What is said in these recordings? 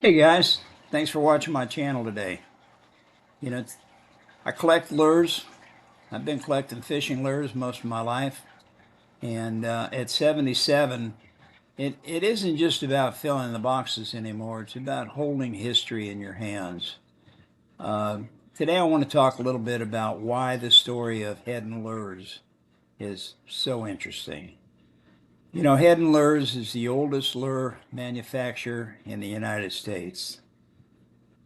Hey guys, thanks for watching my channel today. You know, I collect lures. I've been collecting fishing lures most of my life. And at 77, it isn't just about filling the boxes anymore. It's about holding history in your hands. Uh, Today I want to talk a little bit about why the story of Heddon Lures is so interesting. You know, Heddon Lures is the oldest lure manufacturer in the United States.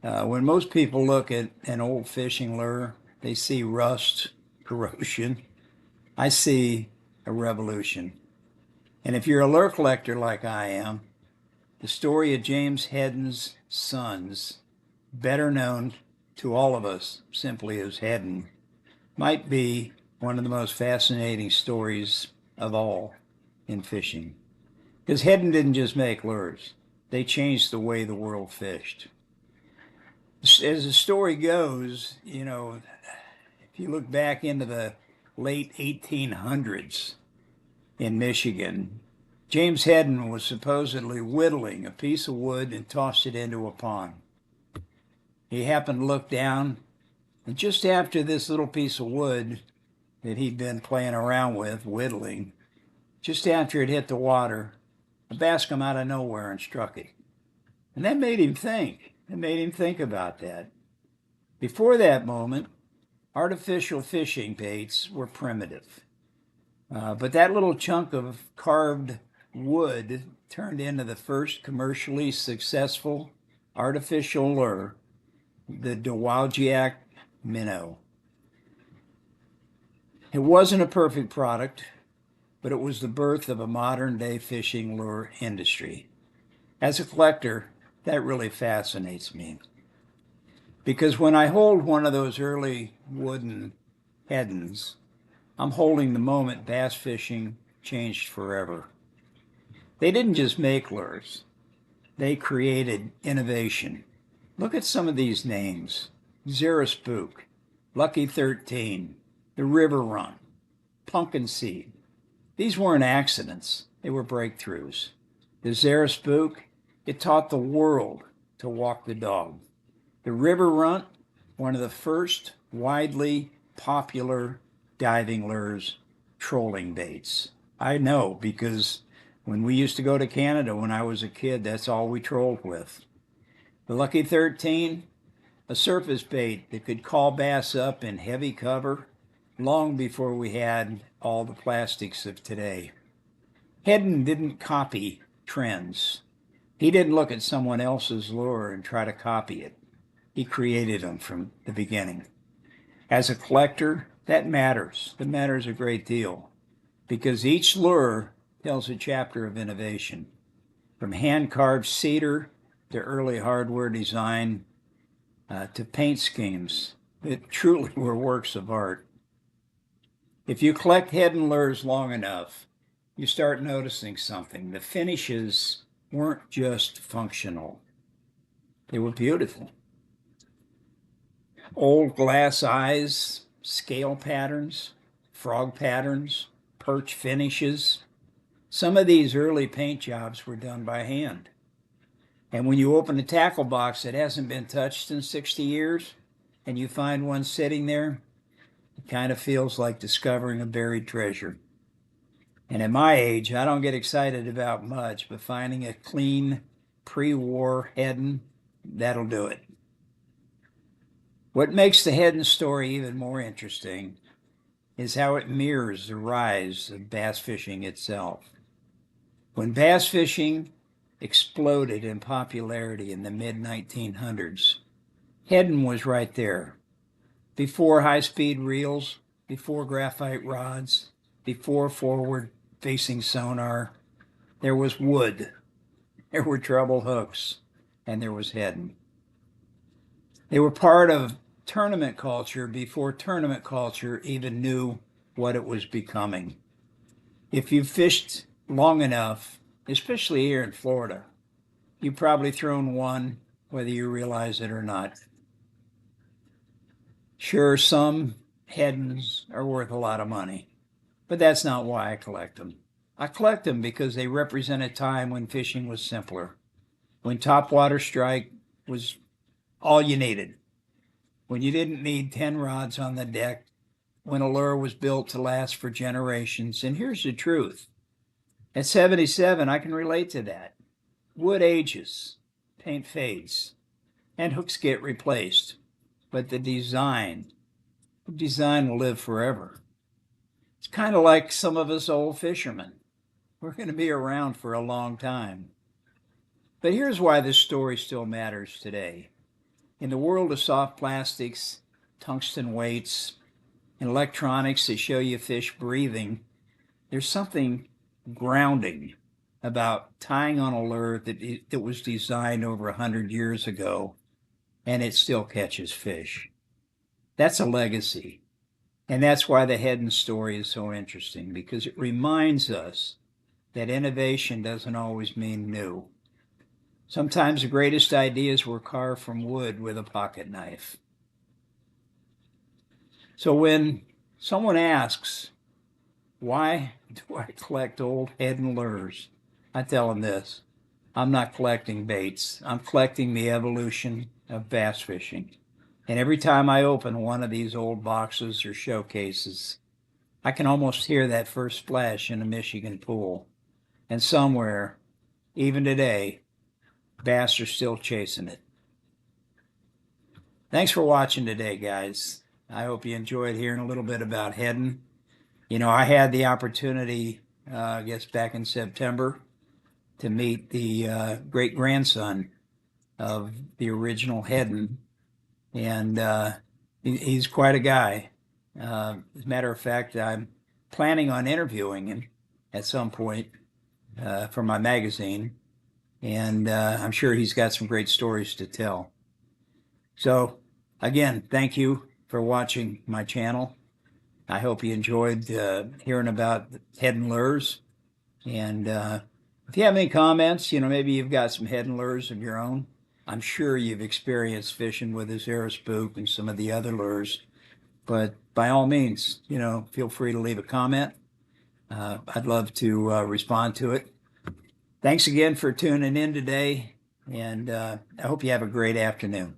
When most people look at an old fishing lure, they see rust, corrosion. I see a revolution. And if you're a lure collector like I am, the story of James Heddon's sons, better known to all of us simply as Heddon, might be one of the most fascinating stories of all in fishing. Because Heddon didn't just make lures, they changed the way the world fished. As the story goes, if you look back into the late 1800s in Michigan, James Heddon was supposedly whittling a piece of wood and tossed it into a pond. He happened to look down, and just after this little piece of wood that he'd been playing around with, whittling, just after it hit the water, a bass come out of nowhere and struck it. And that made him think. It made him think about that. Before that moment, artificial fishing baits were primitive. But that little chunk of carved wood turned into the first commercially successful artificial lure, the Dowagiac minnow. It wasn't a perfect product, but it was the birth of a modern day fishing lure industry. As a collector, that really fascinates me. Because when I hold one of those early wooden Heddons, I'm holding the moment bass fishing changed forever. They didn't just make lures, they created innovation. Look at some of these names: Zara Spook, Lucky 13, the River Run, Pumpkin Seed. These weren't accidents, they were breakthroughs. The Zara Spook, it taught the world to walk the dog. The River Runt, one of the first widely popular diving lures, trolling baits. I know because when we used to go to Canada when I was a kid, that's all we trolled with. The Lucky 13, a surface bait that could call bass up in heavy cover long before we had all the plastics of today. Heddon didn't copy trends. He didn't look at someone else's lure and try to copy it. He created them from the beginning. As a collector, that matters. That matters a great deal because each lure tells a chapter of innovation. From hand-carved cedar to early hardware design to paint schemes that truly were works of art. If you collect Heddon lures long enough, you start noticing something. The finishes weren't just functional. They were beautiful. Old glass eyes, scale patterns, frog patterns, perch finishes. Some of these early paint jobs were done by hand. And when you open a tackle box that hasn't been touched in 60 years and you find one sitting there, it kind of feels like discovering a buried treasure. And at my age, I don't get excited about much, but finding a clean pre-war Heddon, that'll do it. What makes the Heddon story even more interesting is how it mirrors the rise of bass fishing itself. When bass fishing exploded in popularity in the mid-1900s, Heddon was right there. Before high-speed reels, before graphite rods, before forward-facing sonar, there was wood, there were treble hooks, and there was Heddon. They were part of tournament culture before tournament culture even knew what it was becoming. If you fished long enough, especially here in Florida, you've probably thrown one whether you realize it or not. Sure, some Heddons are worth a lot of money, but that's not why I collect them. I collect them because they represent a time when fishing was simpler. when topwater strike was all you needed, when you didn't need 10 rods on the deck, when a lure was built to last for generations. And here's the truth. At 77, I can relate to that. Wood ages, paint fades, and hooks get replaced. But the design will live forever. It's kind of like some of us old fishermen. We're going to be around for a long time. But here's why this story still matters today. In the world of soft plastics, tungsten weights, and electronics that show you fish breathing, there's something grounding about tying on a lure that was designed over 100 years ago, and it still catches fish. That's a legacy. And that's why the Heddon story is so interesting, because it reminds us that innovation doesn't always mean new. Sometimes the greatest ideas were carved from wood with a pocket knife. So when someone asks, why do I collect old Heddon lures? I tell them this: I'm not collecting baits. I'm collecting the evolution of bass fishing. And every time I open one of these old boxes or showcases, I can almost hear that first splash in a Michigan pool. And somewhere, even today, bass are still chasing it. Thanks for watching today, guys. I hope you enjoyed hearing a little bit about Heddon. You know, I had the opportunity, I guess back in September, to meet the great-grandson of the original Heddon. And he's quite a guy. As a matter of fact, I'm planning on interviewing him at some point for my magazine. And I'm sure he's got some great stories to tell. So, again, thank you for watching my channel. I hope you enjoyed hearing about Heddon lures. And if you have any comments, you know, maybe you've got some Heddon lures of your own. I'm sure you've experienced fishing with this arrow spook and some of the other lures. But by all means, you know, feel free to leave a comment. I'd love to respond to it. Thanks again for tuning in today, and I hope you have a great afternoon.